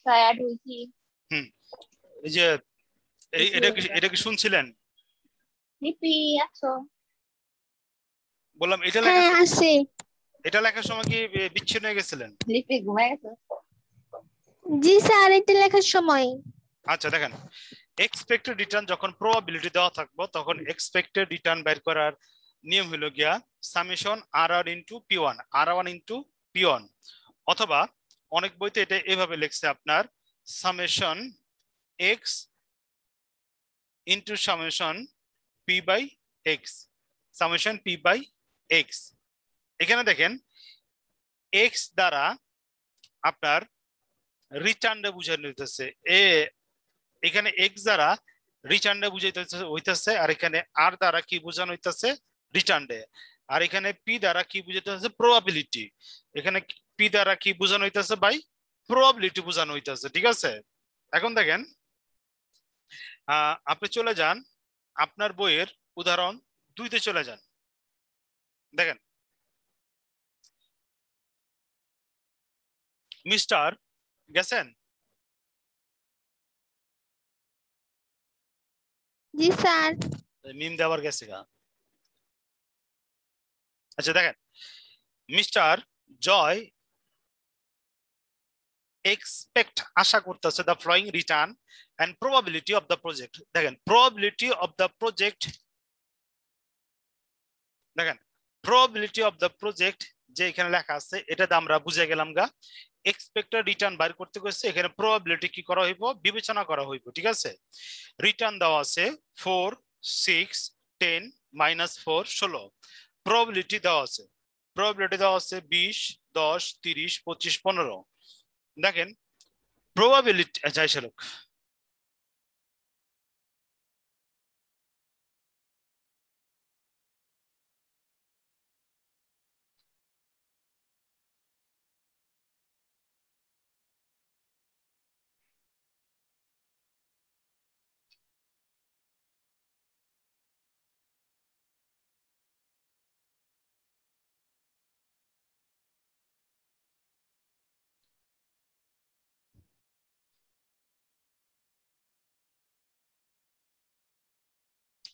Tired হইছি। হুম, এই যে এটা কি শুনছিলেন? লিপি আছো? বললাম হ্যাঁ আছে। এটা লেখার সময় কি বিচ্ছিন্ন হয়ে গেছিলেন? লিপি ঘুমাই গেছো? জি স্যার, এটা লেখার সময়। আচ্ছা দেখেন, এক্সপেক্টেড রিটার্ন যখন প্রবাবিলিটি দেওয়া থাকবো তখন এক্সপেক্টেড রিটার্ন বের করার নিয়ম হলো গিয়া summation R R into P one, R one into P one, অথবা অনেক বইতে এটা এভাবে লিখছে আপনার summation X into summation P by X, summation P by X. এখানে দেখেন এক্স দ্বারা আপনার রিটার্নটা বুঝানো হইতেছে, এখানে এক্স দ্বারা রিটার্নটা হইতেছে, আর এখানে আর দ্বারা কি বোঝানো হইতেছে? রিটার্নডে। আর এখানে পি দ্বারা কি বুঝাতে হচ্ছে? প্রবাবিলিটি। এখানে পি দ্বারা কি বোঝানো হইতেছে ভাই? প্রবাবিলিটি বোঝানো হইতেছে, ঠিক আছে? এখন দেখেন আপনি চলে যান আপনার বইয়ের উদাহরণ 2-তে চলে যান। দেখেন মিস্টার, গেছেন? জি স্যার। মিম দেওয়ার গেছে গা। আচ্ছা দেখেন, মিস্টার জয় এক্সপেক্ট আশা করতেছে the following return and probability of the project. দেখেন প্রবাবিলিটি অফ দ্য প্রজেক্ট, দেখেন প্রবাবিলিটি অফ দ্য প্রজেক্ট যে এখানে লেখা আছে এটাতে আমরা বুঝে গেলাম গা এক্সপেক্টেড রিটার্ন বাইর করতে কইছে, এখানে প্রবাবিলিটি কি করা হইব? বিবেচনা করা হইব, ঠিক আছে? রিটার্ন দেওয়া আছে 4 6 10 -4 16, প্রবাবিলিটি দেওয়া আছে 20 10 30 25 15। দেখেন প্রবাবিলিটি, আচ্ছা এসে লোক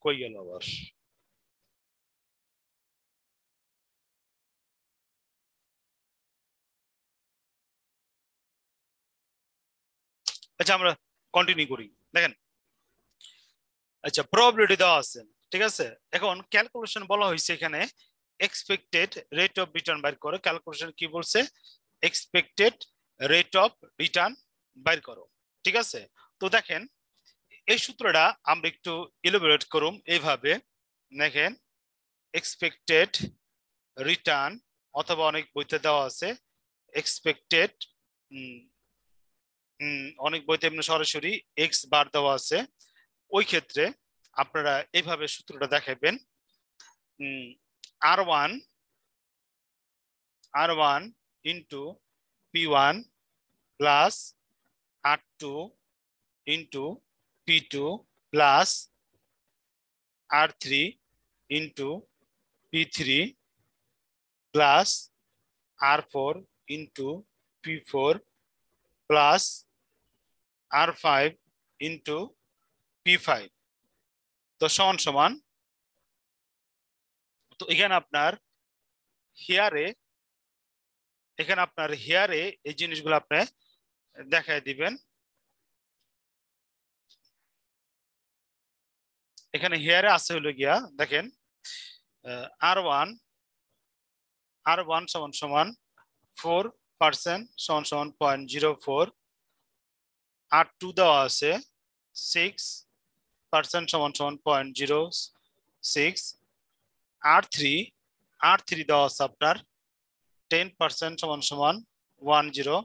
কই গেল আবার? আচ্ছা আমরা কন্টিনিউ করি। দেখেন আচ্ছা প্রবাবিলিটি দেওয়া আছে, ঠিক আছে? এখন ক্যালকুলেশন বলা হয়েছে এখানে এক্সপেক্টেড রেট অফ রিটার্ন বাইর করো। ক্যালকুলেশন কি বলছে? এক্সপেক্টেড রেট অফ রিটার্ন বাইর করো, ঠিক আছে? তো দেখেন এই সূত্রটা আমরা একটু ইলাবোরেট করুম এইভাবে। দেখেন এক্সপেক্টেড রিটার্ন, অথবা অনেক বইতে দেওয়া আছে এক্সপেক্টেড, অনেক বইতে এমনি সরাসরি এক্স বার দেওয়া আছে। ওই ক্ষেত্রে আপনারা এইভাবে সূত্রটা দেখাবেন, R1 into P1 plus R2 into P2 plus R3 into P3 plus R4 into P4 plus R5 into P5। তো সমান সমান, তো এখানে আপনার হেয়ারে এই জিনিসগুলো আপনি দেখায় দিবেন। এখানে হেয়ারে আছে হলো গিয়া দেখেন R1 সমান সমান 4% সমান সমান 0.04, R2 দেওয়া আছে 6% সমান সমান 0.06, R3 দেওয়া আছে আপনার 10% সমান সমান 10,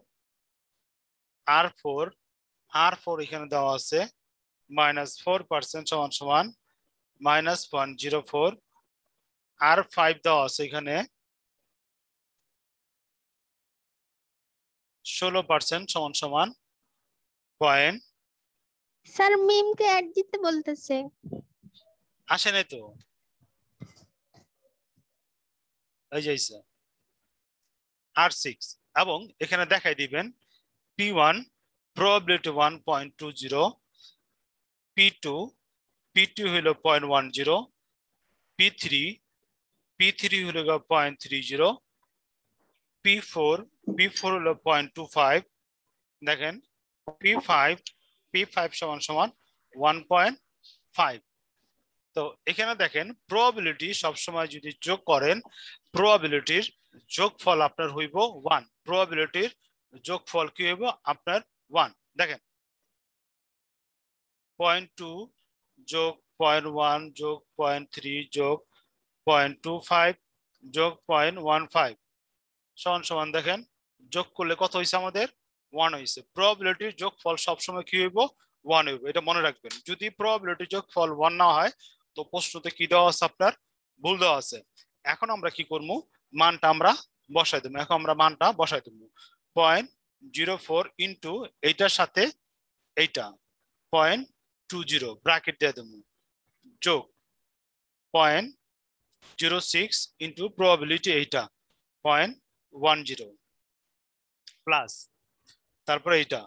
R4 এখানে দেওয়া আছে -4% সমান সমান -0.04, R5 দেওয়া আছে এখানে 16% সমান সমান পয়েন্ট। স্যার মিমকে অ্যাড দিতে বলতেছে। আসে নাই তো, এই যাইছে R6, এবং এখানে দেখাই দিবেন P1 probability 1.20, P2 হলো 0.10, P3 হলো 0.30, P4 হলো 0.25, দেখেন P5 সমান 1.5। তো এখানে দেখেন প্রবাবিলিটি সবসময় যদি যোগ করেন, প্রবাবিলিটির যোগফল আপনার হইব 1, প্রবাবিলিটির যোগফল কি হইব আপনার 1। দেখেন 0.2 যোগ 0.1 যোগ 0.3 যোগ 0.25 যোগ 0.15 সমান দেখেন যোগ করলে কত হয়েছে আমাদের 1 হয়েছে। প্রবাবিলিটির যোগফল সবসময় কি হইব 1 হইব, এটা মনে রাখবেন। যদি প্রবাবিলিটির যোগফল 1 না হয় তো প্রশ্নতে কি দেওয়া আছে আপনার ভুল দেওয়া আছে। এখন আমরা কি করব, মানটা আমরা বসাই দেবো। এখন আমরা মানটা বসাই দেবো 0.04 ইন্টু এইটার সাথে এইটা 0.20 ব্র্যাকেট দিয়ে দেবো যোগ 0.06 ইন্টু প্রবাবিলিটি এইটা 0.10 প্লাস তারপরে এইটা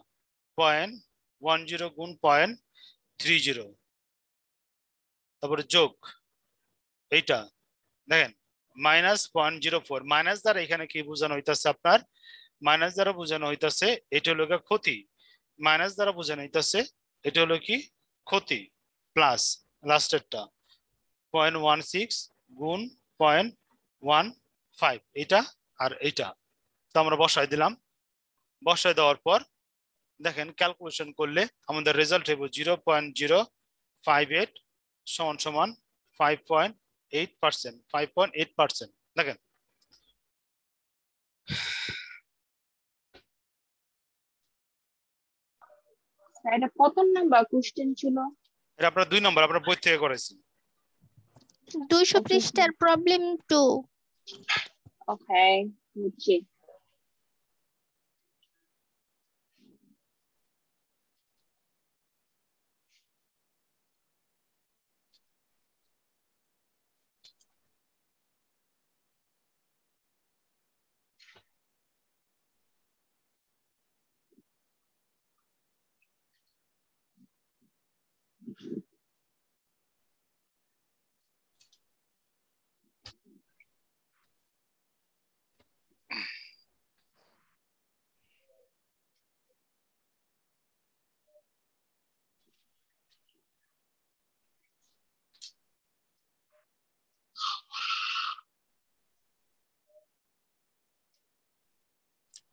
0.10 গুণ 0.30 তারপরে যোগ এইটা দেখেন -0.04। মাইনাস দ্বারা এখানে কি বোঝানো হইতাছে আপনার, মাইনাস দ্বারা বোঝানো হইতাছে এটা হলো ক্ষতি, মাইনাস দ্বারা বোঝানো হইতাছে এটা হলো কি ক্ষতি, প্লাস লাস্টেরটা 0.16 গুণ 0.15 এটা আর এইটা। তো আমরা বসাই দিলাম, বসাই দেওয়ার পর দেখেন ক্যালকুলেশন করলে আমাদের রেজাল্ট হবে 0.058 সমান 5.8%, 5.8%। দেখেন এটা কত নাম্বার কোশ্চেন ছিল? এটা আপনার 2 নম্বর, আপনার বই থেকে করেছি। 200 পৃষ্ঠার প্রবলেম 2। ওকে, বুঝছি।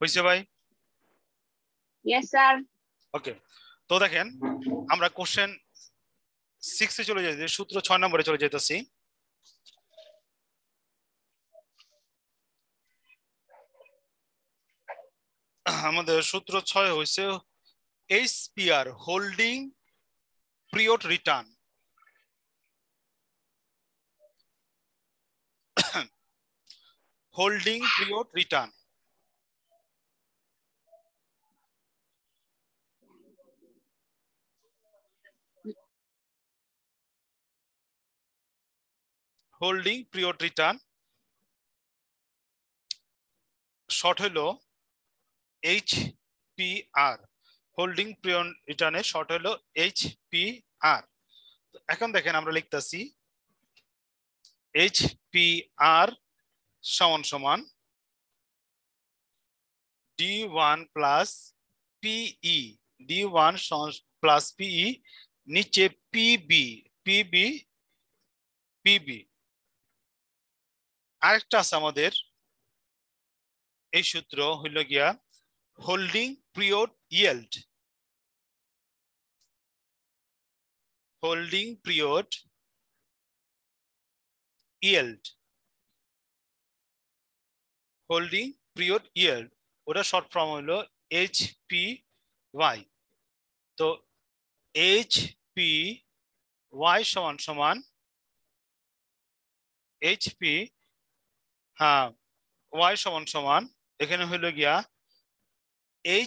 হইছে ভাই? Yes sir. ওকে, তো দেখেন আমরা কোশ্চেন 6 এ চলে যাইতেছি, সূত্র 6 নম্বরে চলে যাইতেছি। আমাদের সূত্র 6 হইছে HPR, holding period return. Holding period return, holding period return short হলো HPR, হোল্ডিং পিরিয়ড রিটার্নের শর্ট হলো HPR। এখন দেখেন আমরা লিখতেছি HPR সমান D1 plus PE, D1 plus PE নিচে PB। আরেকটা আছে আমাদের, এই সূত্র হইল গিয়া holding period yield, holding period yield, holding period yield, ওটা শর্ট ফর্ম হলো HPY। তো HPY সমান HP, হ্যাঁ Y সমান এখানে হইল গিয়া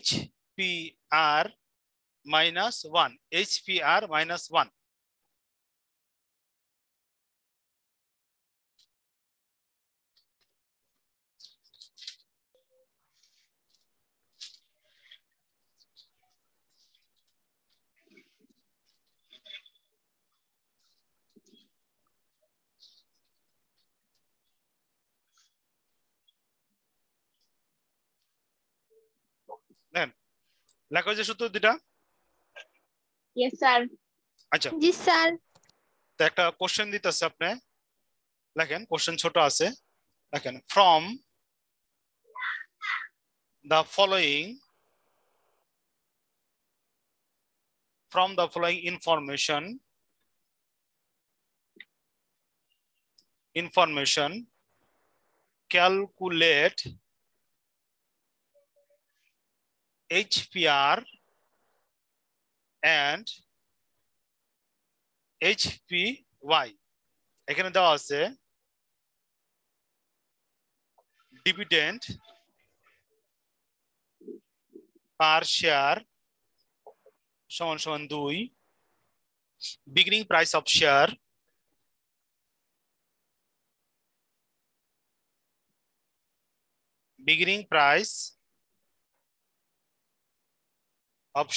HPR মাইনাস 1, HPR মাইনাস 1। দেখেন লেখা হয়েছে সূত্র দুটা। Yes, sir. আচ্ছা, জি স্যার। তো একটা কোশ্চেন দিতেছে আপনি, লেখেন কোশ্চেন ছোট আছে, লেখেন from the following information calculate HPR and HPY। এখানে দেওয়া আছে ডিভিডেন্ড পার শেয়ার সমান সমান 2, বিগিনিং প্রাইস অফ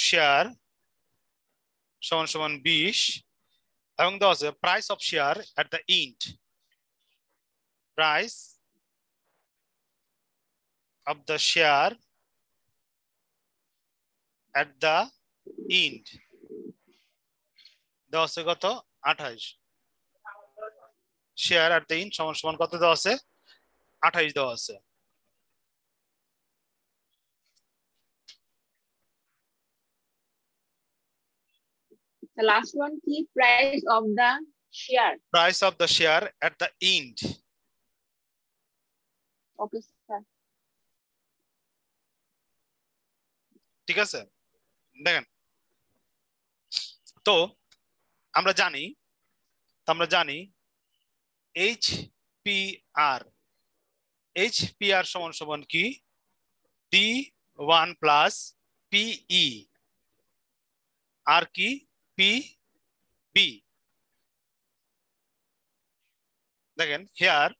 শেয়ার সমান সমান 20 এবং দেওয়া আছে price of share at the end, price of the share at the end দেওয়া আছে কত 28, শেয়ার এট দ্য এন্ড সমান সমান কত দেওয়া আছে 28 দেওয়া আছে। The last one, key price of the share. Price of the share at the end. Okay, sir. ঠিক আছে, দেখেন তো আমরা জানি HPR সমান সমান কি D1 প্লাস PE আর কি PB। দেখেন here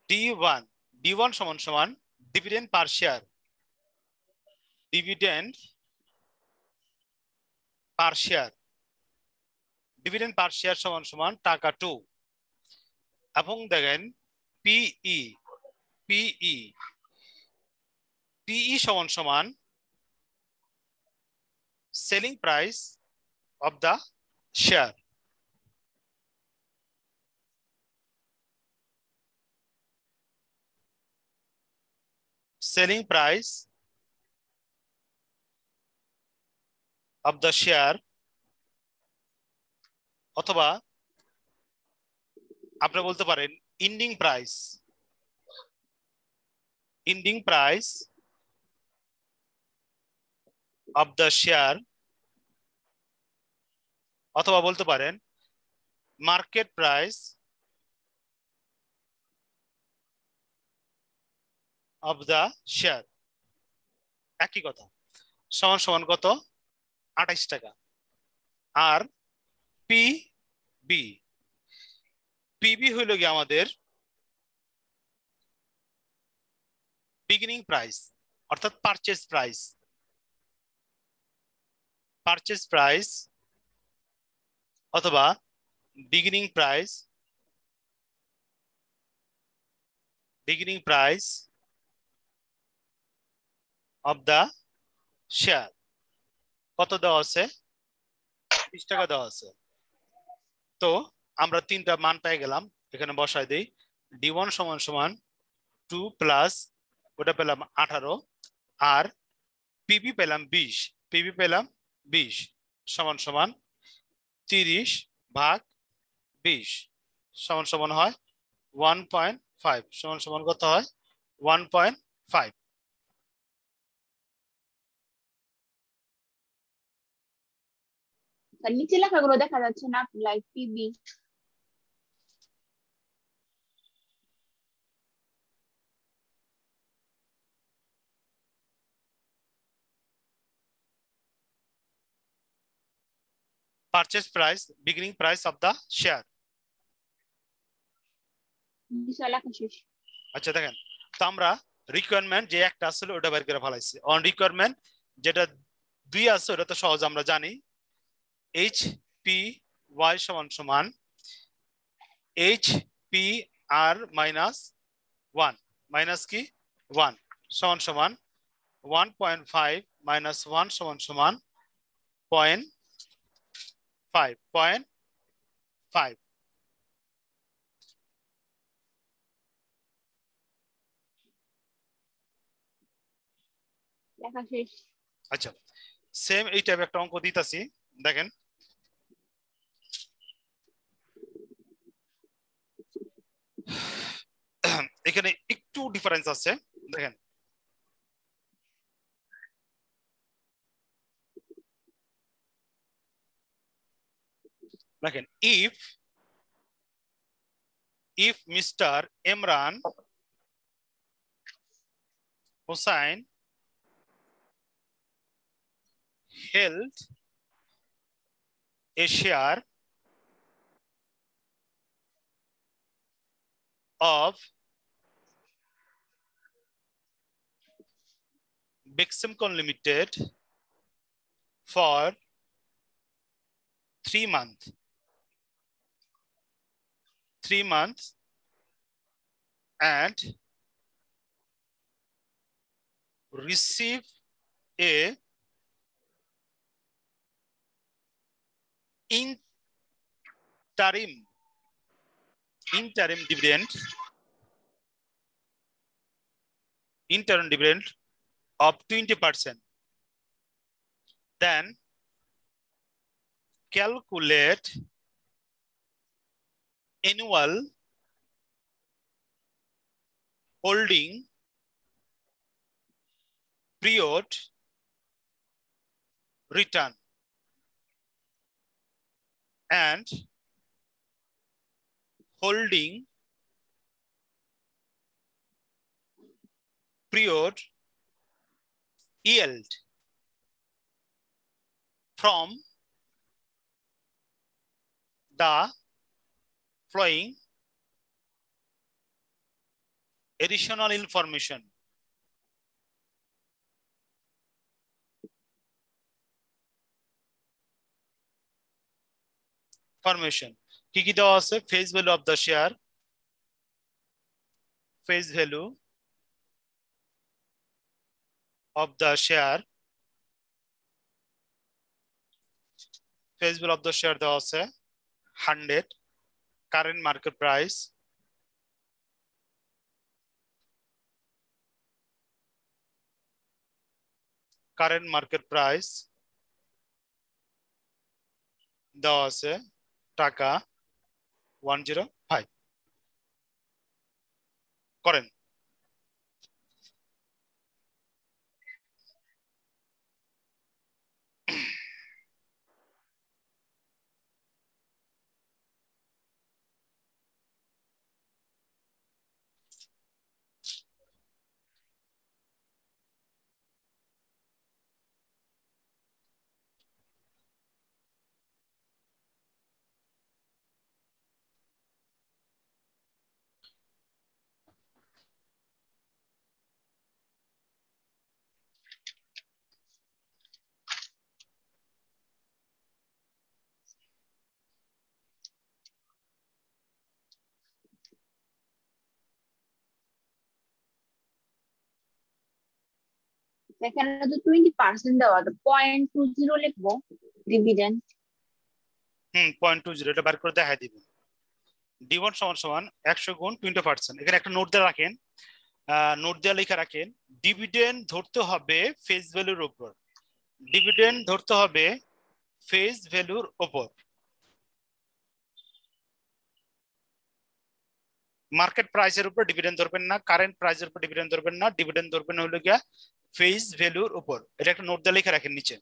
D1 সমান সমান dividend per share, dividend per share সমান সমান টাকা 2 এবং দেখেন PE সমান সমান selling price of the share. selling price of the share অথবা আপনি বলতে পারেন ending price of the share অথবা বলতে পারেন market price of the share, একই কথা, সমান সমান কত 28 টাকা। আর PB হইল কি আমাদের বিগিনিং প্রাইস অর্থাৎ পারচেজ প্রাইস অথবা beginning price of the share কত দেওয়া আছে 20 টাকা দেওয়া আছে। তো আমরা তিনটা মান পেয়ে গেলাম, এখানে বসাই দেই D1 সমান সমান 2 প্লাস ওটা পেলাম 18 আর PB পেলাম 20 সমান সমান 30 ভাগ 20 সমান সমান হয় 1.5 সমান সমান কত হয় 1.5। নিচে লেখাগুলো দেখা যাচ্ছে না, like PB। purchase price beginning price of the share। লেখা শেষ। আচ্ছা দেখেন তো আমরা রিকোয়ারমেন্ট যে একটা আসলে ওটা বের করে ফেলাইছি, অন রিকোয়ারমেন্ট যেটা 2 আছে ওটা তো সহজ আমরা জানি HPY সমান সমান HPR মাইনাস 1 মাইনাস কি 1 সমান সমান 1.5 minus 1 সমান সমান 0.5 লেখা শেষ। আচ্ছা, সেম এই টাইপের একটা অঙ্ক দিতাছি, দেখেন। এখানে একটু ডিফারেন্স আছে, দেখেন। দেখেন, if Mr. Imran Hussain held a share of Beximcon Limited for 3 months and receive a interim dividend of 20%, then calculate annual holding period return and holding period yield from the following additional information. কি কি দেওয়া আছে? Face value of the share, face value of the share, face value of the share দেওয়া আছে 100, current market price, দেওয়া আছে টাকা 105 করেন। এখানে তো 20% দেওয়া, তো 0.20 লিখবো ডিভিডেন্ড। 0.20 এটা বার করে দেখাই দিবেন। D1 সমান সমান 100 গুণ 20%। এখানে একটা নোট দিয়ে রাখেন, নোট দিয়ে লেখা রাখেন, ডিভিডেন্ড ধরতে হবে ফেস ভ্যালুর উপর, ডিভিডেন্ড ধরতে হবে ফেস ভ্যালুর উপর। মার্কেট প্রাইসের উপর ডিভিডেন্ড ধরবেন না, কারেন্ট প্রাইসের উপর ডিভিডেন্ড ধরবেন না, ডিভিডেন্ড ধরবেন হলো গিয়া ফেস ভ্যালুর উপর। এটা একটা নোট দিয়ে লিখে রাখেন নিচে।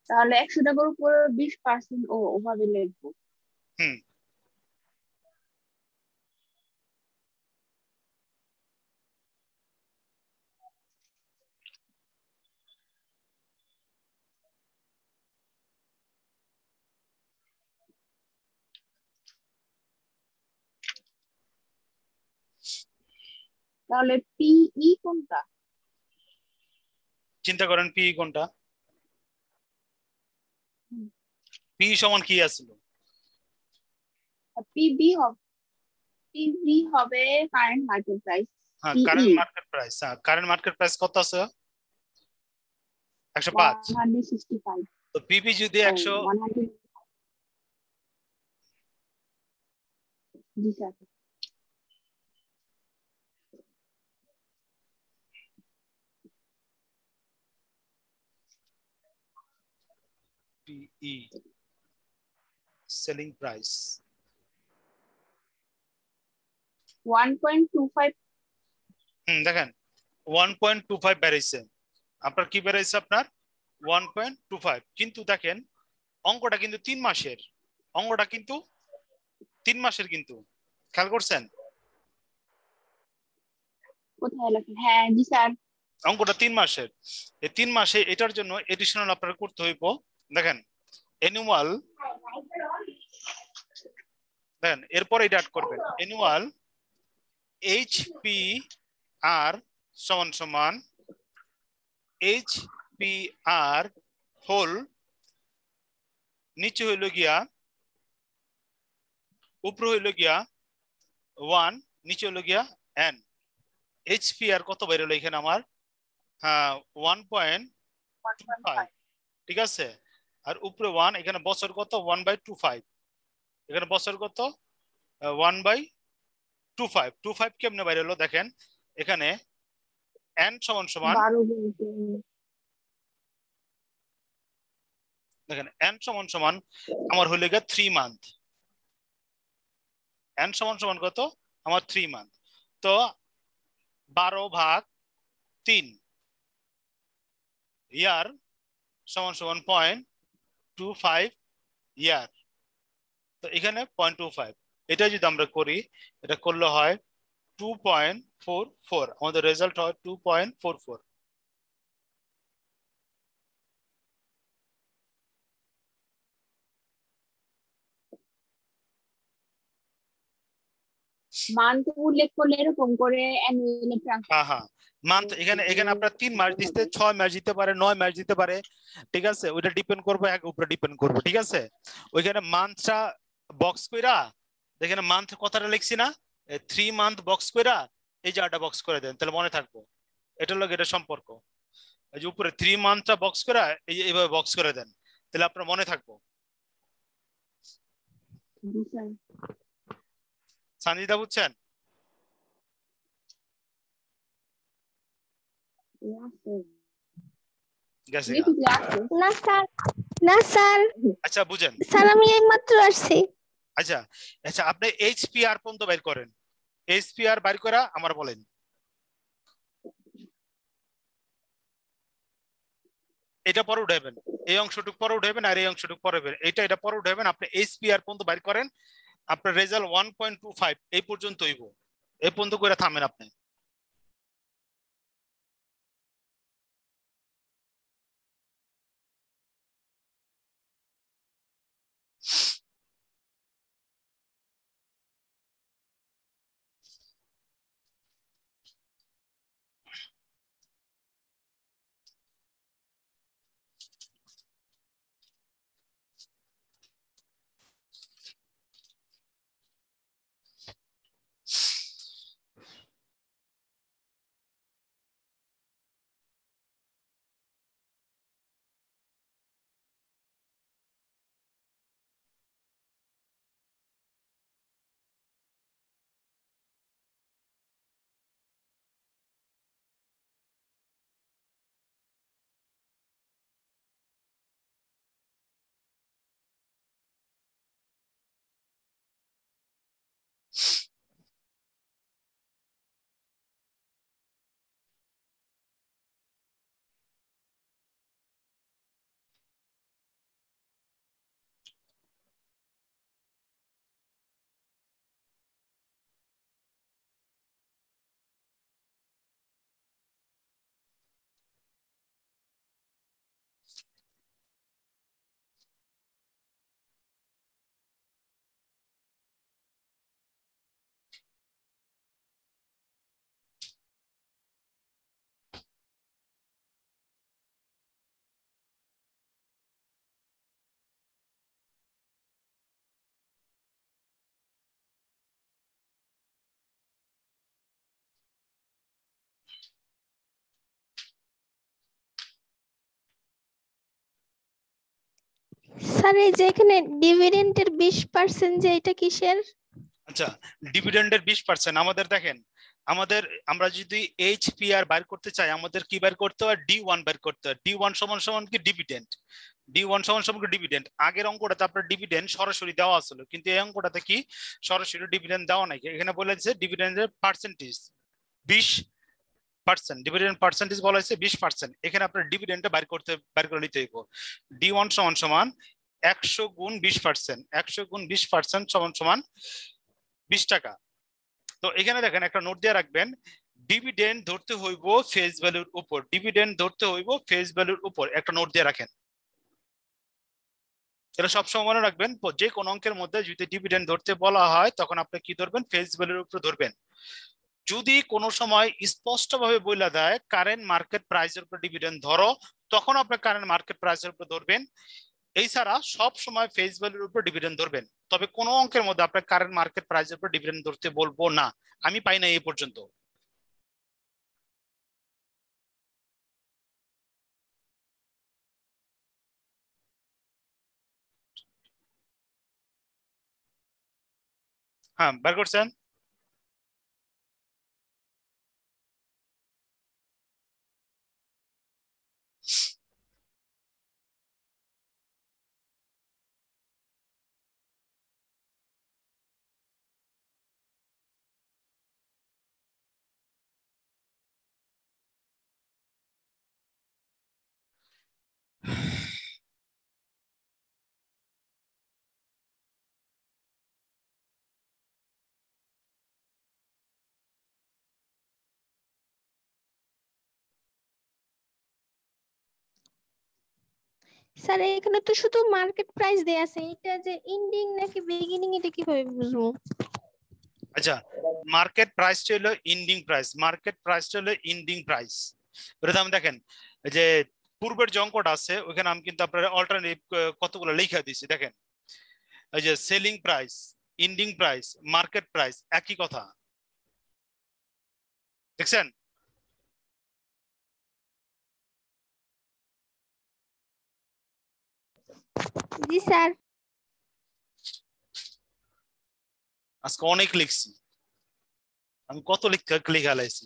তাহলে 100 টাকার উপর 20% ওভাবে লিখবো। তাহলে পিই কোনটা? চিন্তা করেন পিই কোনটা? পি সমান কি আছিল? পিবি হবে। পিভি হবে কারেন্ট মার্কেট প্রাইস। হ্যাঁ কারেন্ট মার্কেট প্রাইস। হ্যাঁ কারেন্ট মার্কেট প্রাইস কত আছে? 105। 165। তো পিভি যদি 100 100। জি স্যার। PE selling price 1.25। দেখেন 1.25 বেড়েছে। আপনার কি বেড়েছে? আপনার 1.25। কিন্তু দেখেন অঙ্কটা কিন্তু 3 মাসের, অঙ্কটা কিন্তু 3 মাসের, কিন্তু খেয়াল করছেন কোথায় লেখা? হ্যাঁ জি স্যার। অঙ্কটা 3 মাসের। এই 3 মাসে এটার জন্য এডিশনাল আপনার করতে হইব। দেখেন অ্যানুয়াল, দেখেন এরপর এটা অ্যাড করবেন অ্যানুয়াল HPR সমান সমান HPR হোল, নিচে হইল গিয়া, উপরে হইল গিয়া 1, নিচে হইল গিয়া n। HPR কত বের হলো এখানে আমার? হ্যাঁ 1.25, ঠিক আছে। আর উপরে 1, এখানে বছর কত? 1/25। এখানে বছর কত? 1/25। 25 কেমনে বাইরে হলো? দেখেন এখানে n সমান সমান, 12 গুণিত। দেখেন n সমান সমান আমার হইল গিয়া 3 মান্থ। n সমান সমান কত? আমার 3 মান্থ। তো 12/3 ইয়ার সমান সমান 0.25 ইয়ার। তো এখানে 0.25, এটা যদি আমরা করি, এটা করলে হয় 2.44। আমাদের রেজাল্ট হয় 2.44। মান্থ উল্লেখ করলে এরকম করে অ্যানুয়ালি ট্রান্সফার। হ্যাঁ হ্যাঁ মান্থ, এখানে এখানে আপনার 3 মাস দিতে, 6 মাস দিতে পারে, 9 মাস দিতে পারে, ঠিক আছে। ওইটা ডিপেন্ড করবে, এক উপরে ডিপেন্ড করবে, ঠিক আছে। ওইখানে মান্থটা বক্স কইরা, এখানে মান্থ কথাটা লিখছি না, 3 মান্থ বক্স কইরা এই জায়গাটা বক্স করে দেন, তাহলে মনে থাকবো। এটার লগে এটা সম্পর্ক। এই যে উপরে 3 মান্থটা বক্স করা, এই যে এইভাবে বক্স করে দেন, তাহলে আপনার মনে থাকবো। জি স্যার। সানজিদা বুঝছেন? গেছে গা। না স্যার, না স্যার, আচ্ছা বুঝেন। স্যার আমি এইমাত্র আসছি। আচ্ছা আচ্ছা আপনি HPR পর্যন্ত বের করেন। HPR বের করা আমার বলেন। এটা পরে উঠাবেন, এই অংশটুকু পরে উঠাবেন, আর এই অংশটুকু পরে উঠাবেন, এটা পরে উঠাবেন। আপনি HPR পর্যন্ত বের করেন, আপনার রেজাল্ট 1.25 এই পর্যন্ত হইব। এই পর্যন্ত করে থামেন আপনি। স্যার এই যে এখানে ডিভিডেন্ডের 20% যে এটা কিসের? আচ্ছা, ডিভিডেন্ডের 20% আমাদের দেখেন, আমরা যদি এইচপিআর বাইর করতে চাই, আমাদের কি বাইর করতে হয়? ডি1 বাইর করতে হয়। ডি1 সমান সমান কি? ডিভিডেন্ড। ডি1 সমান সমান কি? ডিভিডেন্ড। আগের অঙ্কটাতে আপনার ডিভিডেন্ড সরাসরি দেওয়া ছিল, কিন্তু এই অঙ্কটাতে কি সরাসরি ডিভিডেন্ড দেওয়া নাই। এখানে বলেছে ডিভিডেন্ডের পার্সেন্টেজ 20%, ডিভিডেন্ড পার্সেন্টেজ বলা হয়েছে 20%। এখানে আপনার ডিভিডেন্ডটা বাইর করে নিতে হইব। ডি1 সমান সমান 100 গুণ 20%, 100 গুণ 20% সমান সমান 20 টাকা। তো এখানে দেখেন একটা নোট দিয়ে রাখবেন, ডিভিডেন্ড ধরতে হইব ফেস ভ্যালুর উপর, ডিভিডেন্ড ধরতে হইব ফেস ভ্যালুর উপর, একটা নোট দিয়ে রাখেন। এটা সবসময় মনে রাখবেন, যে কোন অঙ্কের মধ্যে যদি ডিভিডেন্ড ধরতে বলা হয় তখন আপনি কি ধরবেন? ফেস ভ্যালুর উপর ধরবেন। যদি কোনো সময় স্পষ্টভাবে বলে দেয় কারেন্ট মার্কেট প্রাইসের উপর ডিভিডেন্ড ধরো, তখন আপনি কারেন্ট মার্কেট প্রাইসের উপর ধরবেন। এছাড়া সব সময় ফেস ভ্যালুর উপর ডিভিডেন্ড ধরবেন। তবে কোন অঙ্কের মধ্যে আপনার কারেন্ট মার্কেট প্রাইসের উপর ডিভিডেন্ড ধরতে বলবো না, আমি পাই না এই পর্যন্ত। হ্যাঁ, বের করছেন? স্যার এখানে তো শুধু মার্কেট প্রাইস দেয়া আছে, এটা যে এন্ডিং নাকি বিগিনিং এটা কিভাবে বুঝবো? আচ্ছা, মার্কেট প্রাইসটা হলো এন্ডিং প্রাইস, মার্কেট প্রাইসটা হলো এন্ডিং প্রাইস। প্রথম দেখেন যে পূর্বের যে অঙ্কটা আছে ওখানে আমি কিন্তু আপনার অল্টারনেটিভ কতগুলো লেখা দিয়েছি। দেখেন এই যে selling price, ending price, market price একই কথা, দেখছেন? জি স্যার। আজকে অনেক লিখছি আমি, কত লেখা লাইছি,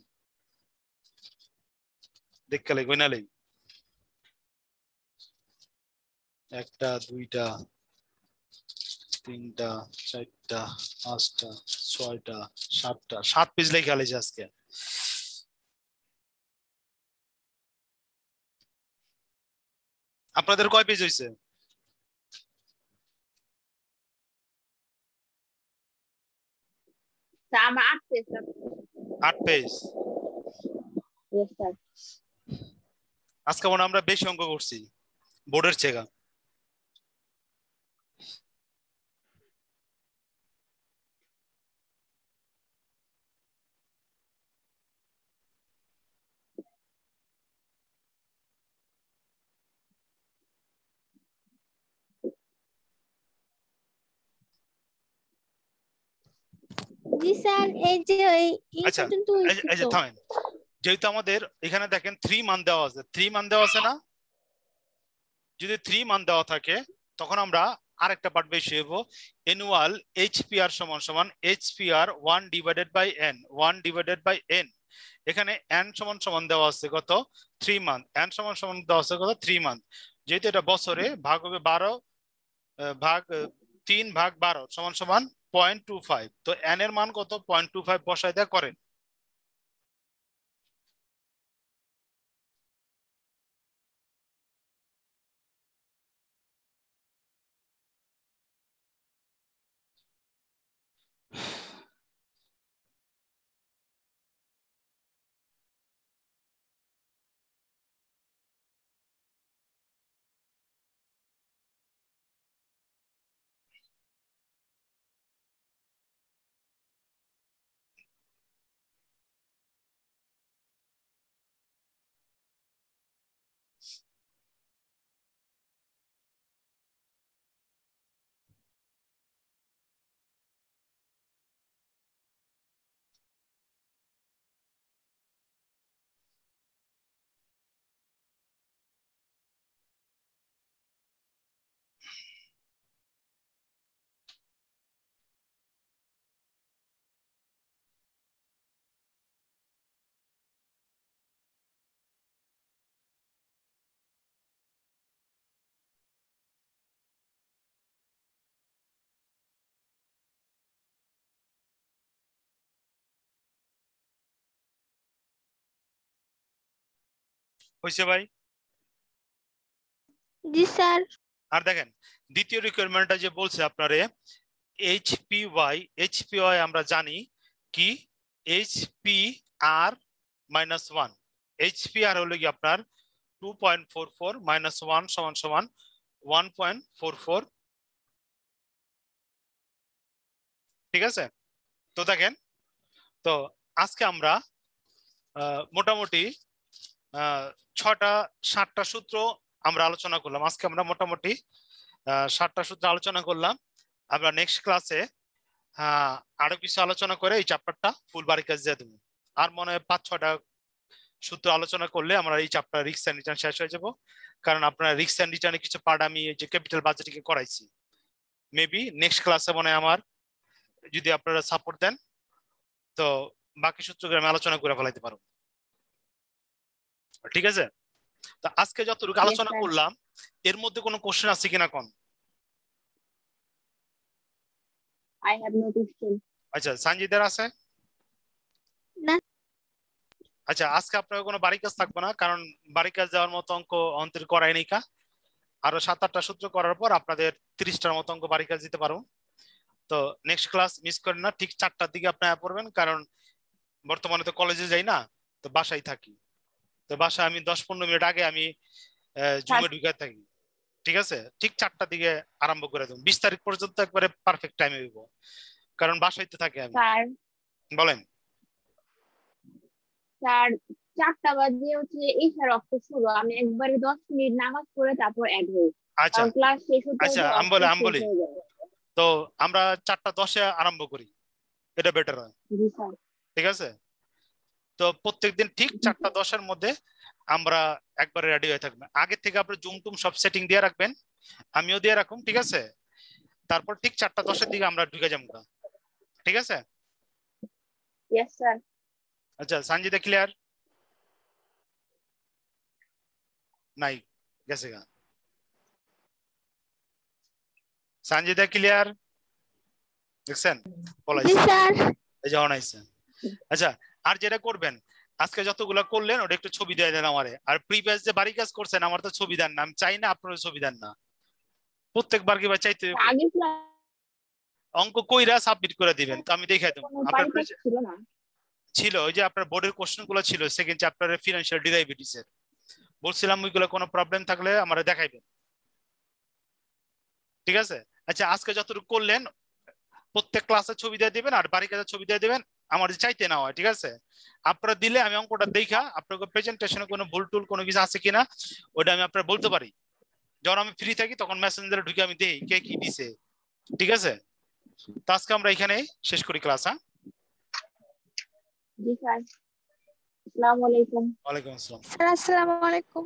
দেখে লিখবই না লিখ। একটা, দুইটা, তিনটা, চারটা, পাঁচটা, ছয়টা, সাতটা, 7 পেজ লেখা লাইছি আজকে। আপনাদের কয় পেজ হয়েছে? আমার 8 পেজ। 8 পেজ। Yes, sir. আজকে মনে হয় আমরা বেশি অঙ্ক করছি বোর্ডের চেয়ে। জি স্যার, এই যে এই আচ্ছা, পর্যন্ত এই যে থামেন, যেহেতু আমাদের এখানে দেখেন 3 মান দেওয়া আছে, 3 মান দেওয়া আছে না? যদি 3 মান দেওয়া থাকে তখন আমরা আরেকটা পার্ট বেশি হইব, অ্যানুয়াল এইচপিআর সমান সমান HPR 1 divided by N, 1 divided by N. এখানে এন সমান সমান দেওয়া আছে কত? 3 মান্থ। এন সমান সমান দেওয়া আছে কত? 3 মান্থ। যেহেতু এটা বছরে ভাগ হবে 12 ভাগ 3 ভাগ 12 সমান সমান 0.25। তো এন এর মান কত? 0.25 বসায় দেয়া করেন। হইছে ভাই? জি স্যার। আর দেখেন দ্বিতীয় রিকোয়ারমেন্টটা যে বলছে আপনারে HPY আমরা জানি কি HPR -1 HPR হলো কি আপনার 2.44 -1 = 1.44 ঠিক আছে। তো দেখেন তো আজকে আমরা মোটামুটি 7টা সূত্র আমরা আলোচনা করলাম। আজকে আমরা মোটামুটি 7টা সূত্র আলোচনা করলাম। আমরা নেক্সট ক্লাসে আরো কিছু আলোচনা করে এই চ্যাপ্টারটা ফুল বাড়ি কাজ দিয়ে দেবো। আর মনে হয় 5-6টা সূত্র আলোচনা করলে আমরা এই চ্যাপ্টার রিস্ক এন্ড রিটার্ন শেষ হয়ে যাব। কারণ আপনারা রিস্ক এন্ড রিটার্নে কিছু পার্ট আমি এই যে ক্যাপিটাল বাজেটিং করাইছি। মেবি নেক্সট ক্লাসে মনে হয় আমার যদি আপনারা সাপোর্ট দেন তো বাকি সূত্রগুলো আমি আলোচনা করে ফেলাইতে পারবো। ঠিক আছে। তো আজকে যতটুকু আলোচনা করলাম এর মধ্যে কোনো কোশ্চেন আছে কিনা কোন? I have no question. আচ্ছা সঞ্জিদার আছে? না। আচ্ছা আজকে আপনার কোনো বাড়ি কাজ থাকবে না, কারণ বাড়ি কাজ যাওয়ার মতো অঙ্ক অন্তর করাই নাই কা। আরো 7-8টা সূত্র করার পর আপনাদের 30টার মতো অঙ্ক বাড়ি কাজ দিতে পারবো। তো নেক্সট ক্লাস মিস করেন না, ঠিক 4টার দিকে আপনারা পড়বেন, কারণ বর্তমানে তো কলেজে যাই না, তো বাসায় থাকি। তো বাসায় আমি 10-15 মিনিট আগে আমি জুমে ঢুকে থাকি। ঠিক আছে, ঠিক 4টার দিকে আরম্ভ করে দেব। 20 তারিখ পর্যন্ত একবারে পারফেক্ট টাইমে হইব, কারণ বাসায় তো থাকি আমি। স্যার বলেন। স্যার 4টা বাজে হচ্ছে ঈশার রক্ত শুরু, আমি একবারে 10 মিনিট নামাজ পড়ে তারপর অ্যাড হই। আচ্ছা ক্লাস শেষ হতে আচ্ছা আমি বলি তো আমরা 4:10-এ আরম্ভ করি, এটা বেটার হয়। জি স্যার। ঠিক আছে, তো প্রত্যেকদিন ঠিক 4:10-এর মধ্যে আমরা একবারে রেডি হয়ে থাকবেন। আগে থেকে আপনি জুম টুম সব সেটিং দিয়ে রাখবেন, আমিও দিয়ে রাখুন। ঠিক আছে, তারপর ঠিক 4:10-এর দিকে আমরা ঢুকে যাবো। ঠিক আছে? Yes sir. আচ্ছা সঞ্জিদা ক্লিয়ার? নাই গেছে গা। সঞ্জিদা ক্লিয়ার? দেখছেন জি স্যার। এই যে অনাইছে। আচ্ছা আর যেটা করবেন, আজকে যতগুলো করলেন ওটা একটু ছবি দিয়ে দেন আমারে। আর প্রিভিয়াস যে বাড়ি কাজ করছেন আমার তো ছবি দেন না, আমি চাই না আপনারা ছবি দেন না। প্রত্যেকবার কি চাইতে আগে অঙ্ক কইরা সাবমিট করে দিবেন, তো আমি দেখাই দেবো। আপনার ছিল না, ছিল ওই যে আপনার বোর্ডের কোশ্চেন গুলো ছিল সেকেন্ড চ্যাপ্টারের ফিনান্সিয়াল ডেরিভেটিভস এর, বলছিলাম ওইগুলো কোনো প্রবলেম থাকলে আমারে দেখাইবেন। ঠিক আছে। আচ্ছা আজকে যতটুকু করলেন প্রত্যেক ক্লাসে ছবি দিয়ে দিবেন আর বাড়ি কাজের ছবি দিয়ে দিবেন, আমার চাইতে না হয়। ঠিক আছে, আপনারা দিলে আমি অঙ্কটা দেখা আপনাদের প্রেজেন্টেশনে কোনো ভুল টুল কোনো কিছু আছে কিনা ওটা আমি আপনারা বলতে পারি। যখন আমি ফ্রি থাকি তখন মেসেঞ্জারে ঢুকে আমি দেখি কে কি দিছে। ঠিক আছে, তো আজকে আমরা এখানে শেষ করি ক্লাস। হ্যাঁ জি স্যার। আসসালামু আলাইকুম। ওয়ালাইকুম আসসালাম। স্যার আসসালামু আলাইকুম।